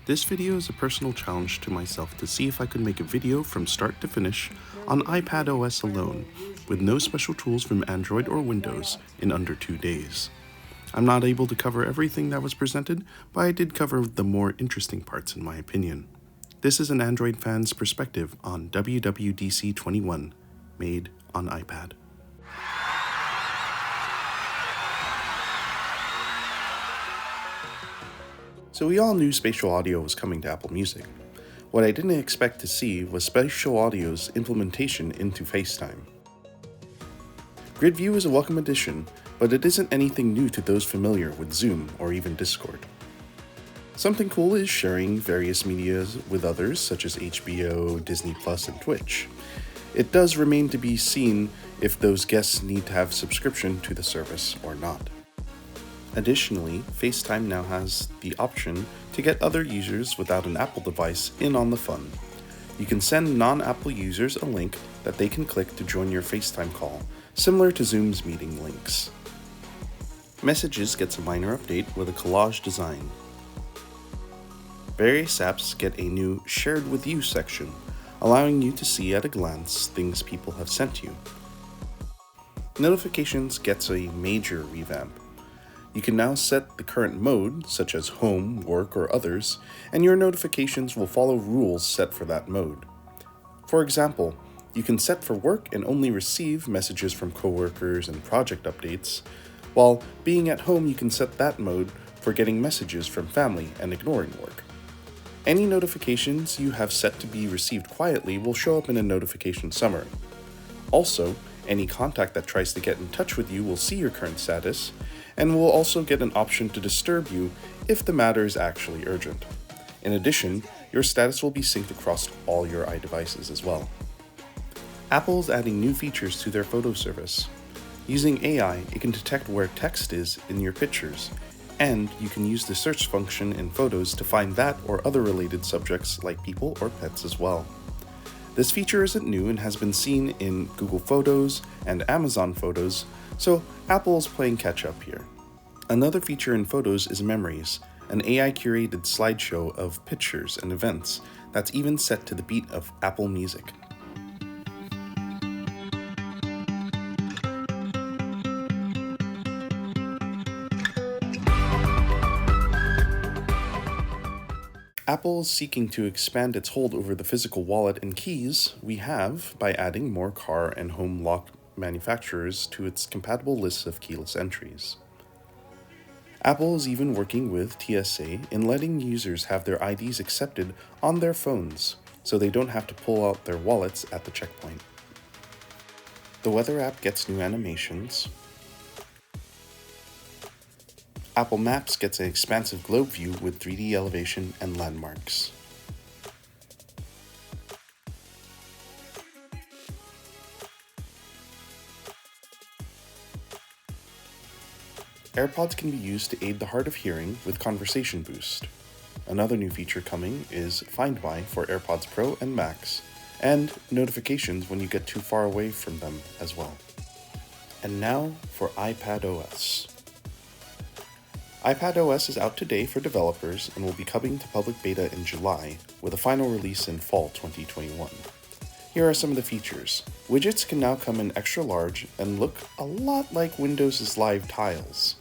This video is a personal challenge to myself to see if I could make a video from start to finish on iPadOS alone, with no special tools from Android or Windows, in under 2 days. I'm not able to cover everything that was presented, but I did cover the more interesting parts in my opinion. This is an Android fan's perspective on WWDC21, made on iPad. So we all knew spatial audio was coming to Apple Music. What I didn't expect to see was spatial audio's implementation into FaceTime. Grid View is a welcome addition, but it isn't anything new to those familiar with Zoom or even Discord. Something cool is sharing various media with others such as HBO, Disney Plus, and Twitch. It does remain to be seen if those guests need to have subscription to the service or not. Additionally, FaceTime now has the option to get other users without an Apple device in on the fun. You can send non-Apple users a link that they can click to join your FaceTime call, similar to Zoom's meeting links. Messages gets a minor update with a collage design. Various apps get a new Shared With You section, allowing you to see at a glance things people have sent you. Notifications gets a major revamp. You can now set the current mode, such as home, work, or others, and your notifications will follow rules set for that mode. For example, you can set for work and only receive messages from coworkers and project updates, while being at home you can set that mode for getting messages from family and ignoring work. Any notifications you have set to be received quietly will show up in a notification summary. Also, any contact that tries to get in touch with you will see your current status, and will also get an option to disturb you if the matter is actually urgent. In addition, your status will be synced across all your iDevices as well. Apple is adding new features to their photo service. Using AI, it can detect where text is in your pictures, and you can use the search function in Photos to find that or other related subjects like people or pets as well. This feature isn't new and has been seen in Google Photos and Amazon Photos, so Apple is playing catch up here. Another feature in Photos is Memories, an AI-curated slideshow of pictures and events that's even set to the beat of Apple Music. Apple is seeking to expand its hold over the physical wallet and keys we have by adding more car and home lock manufacturers to its compatible list of keyless entries. Apple is even working with TSA in letting users have their IDs accepted on their phones, so they don't have to pull out their wallets at the checkpoint. The Weather app gets new animations. Apple Maps gets an expansive globe view with 3D elevation and landmarks. AirPods can be used to aid the hard of hearing with Conversation Boost. Another new feature coming is Find My for AirPods Pro and Max, and notifications when you get too far away from them as well. And now for iPadOS. iPadOS is out today for developers and will be coming to public beta in July, with a final release in fall 2021. Here are some of the features. Widgets can now come in extra large and look a lot like Windows' live tiles.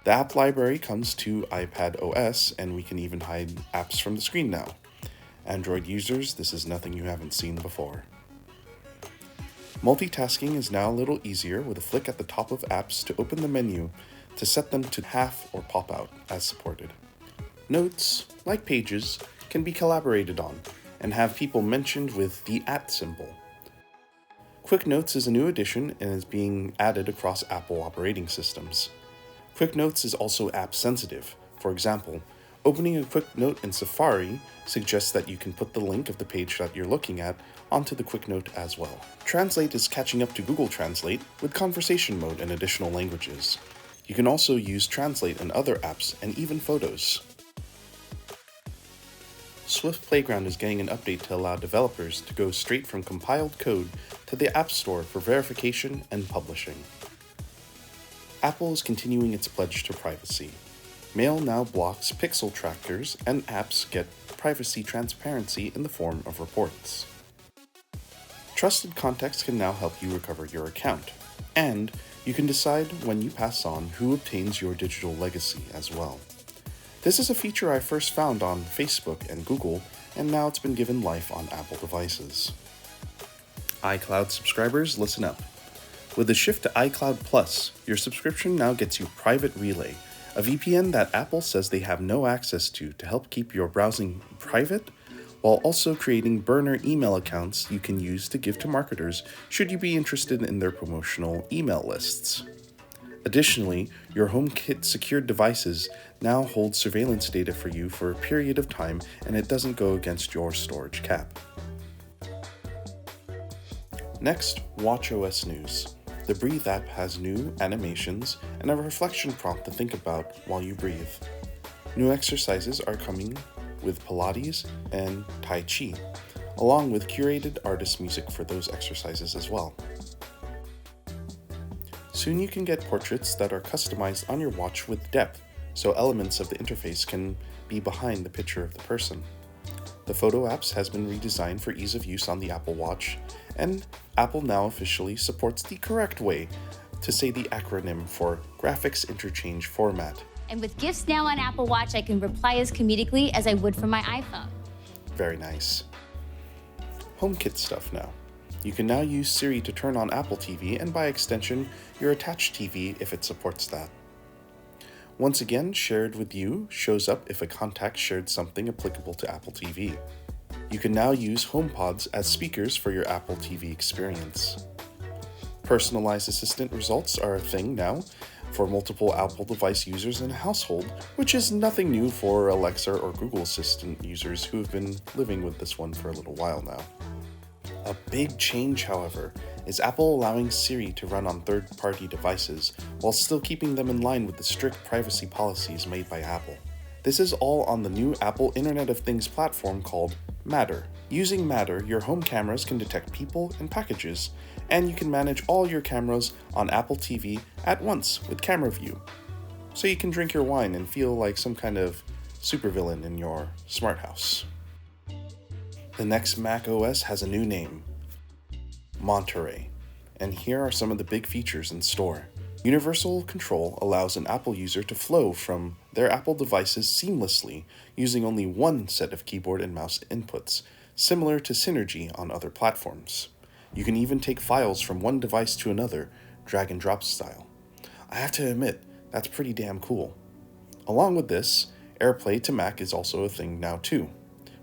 The app library comes to iPadOS, and we can even hide apps from the screen now. Android users, this is nothing you haven't seen before. Multitasking is now a little easier with a flick at the top of apps to open the menu to set them to half or pop out as supported. Notes, like Pages, can be collaborated on and have people mentioned with the @ symbol. Quick Notes is a new addition and is being added across Apple operating systems. Quick Notes is also app sensitive. For example, opening a quick note in Safari suggests that you can put the link of the page that you're looking at onto the quick note as well. Translate is catching up to Google Translate with conversation mode in additional languages. You can also use Translate in other apps and even photos. Swift Playground is getting an update to allow developers to go straight from compiled code to the App Store for verification and publishing. Apple is continuing its pledge to privacy. Mail now blocks pixel trackers and apps get privacy transparency in the form of reports. Trusted contacts can now help you recover your account, and you can decide when you pass on who obtains your digital legacy as well. This is a feature I first found on Facebook and Google, and now it's been given life on Apple devices. iCloud subscribers, listen up. With the shift to iCloud Plus, your subscription now gets you Private Relay, a VPN that Apple says they have no access to help keep your browsing private, while also creating burner email accounts you can use to give to marketers should you be interested in their promotional email lists. Additionally, your HomeKit secured devices now hold surveillance data for you for a period of time, and it doesn't go against your storage cap. Next, WatchOS news. The Breathe app has new animations and a reflection prompt to think about while you breathe. New exercises are coming with Pilates and Tai Chi, along with curated artist music for those exercises as well. Soon you can get portraits that are customized on your watch with depth, so elements of the interface can be behind the picture of the person. The Photo apps has been redesigned for ease of use on the Apple Watch, and Apple now officially supports the correct way to say the acronym for Graphics Interchange Format. And with GIFs now on Apple Watch, I can reply as comedically as I would from my iPhone. Very nice. HomeKit stuff now. You can now use Siri to turn on Apple TV and by extension, your attached TV if it supports that. Once again, Shared with You shows up if a contact shared something applicable to Apple TV. You can now use HomePods as speakers for your Apple TV experience. Personalized assistant results are a thing now for multiple Apple device users in a household, which is nothing new for Alexa or Google Assistant users who have been living with this one for a little while now. A big change, however, is Apple allowing Siri to run on third-party devices while still keeping them in line with the strict privacy policies made by Apple. This is all on the new Apple Internet of Things platform called Matter. Using Matter, your home cameras can detect people and packages, and you can manage all your cameras on Apple TV at once with Camera View. So you can drink your wine and feel like some kind of supervillain in your smart house. The next macOS has a new name, Monterey, and here are some of the big features in store. Universal Control allows an Apple user to flow from their Apple devices seamlessly using only one set of keyboard and mouse inputs, similar to Synergy on other platforms. You can even take files from one device to another, drag and drop style. I have to admit, that's pretty damn cool. Along with this, AirPlay to Mac is also a thing now too.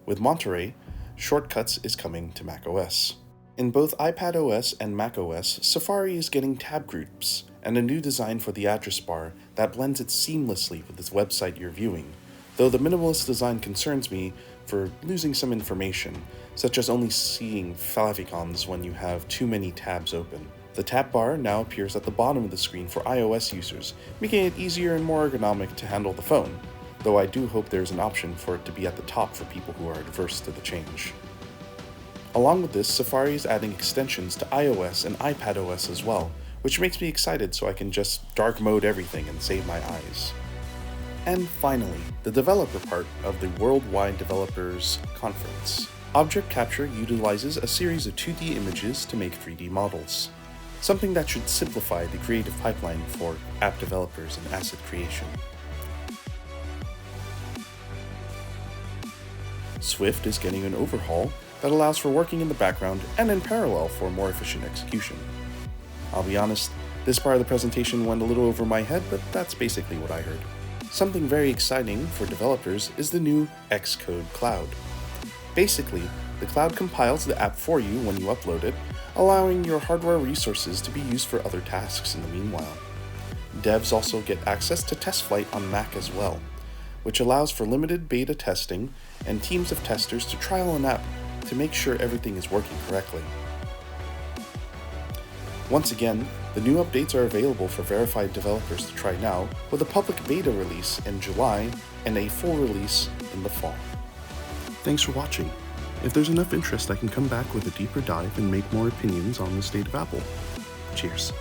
With Monterey, Shortcuts is coming to macOS. In both iPadOS and macOS, Safari is getting tab groups and a new design for the address bar that blends it seamlessly with the website you're viewing, though the minimalist design concerns me for losing some information, such as only seeing favicons when you have too many tabs open. The tab bar now appears at the bottom of the screen for iOS users, making it easier and more ergonomic to handle the phone, though I do hope there's an option for it to be at the top for people who are adverse to the change. Along with this, Safari is adding extensions to iOS and iPadOS as well, which makes me excited so I can just dark mode everything and save my eyes. And finally, the developer part of the Worldwide Developers Conference. Object Capture utilizes a series of 2D images to make 3D models, something that should simplify the creative pipeline for app developers and asset creation. Swift is getting an overhaul that allows for working in the background and in parallel for more efficient execution. I'll be honest, this part of the presentation went a little over my head, but that's basically what I heard. Something very exciting for developers is the new Xcode Cloud. Basically, the cloud compiles the app for you when you upload it, allowing your hardware resources to be used for other tasks in the meanwhile. Devs also get access to TestFlight on Mac as well, which allows for limited beta testing and teams of testers to trial an app to make sure everything is working correctly. Once again, the new updates are available for verified developers to try now, with a public beta release in July and a full release in the fall. Thanks for watching. If there's enough interest, I can come back with a deeper dive and make more opinions on the state of Apple. Cheers.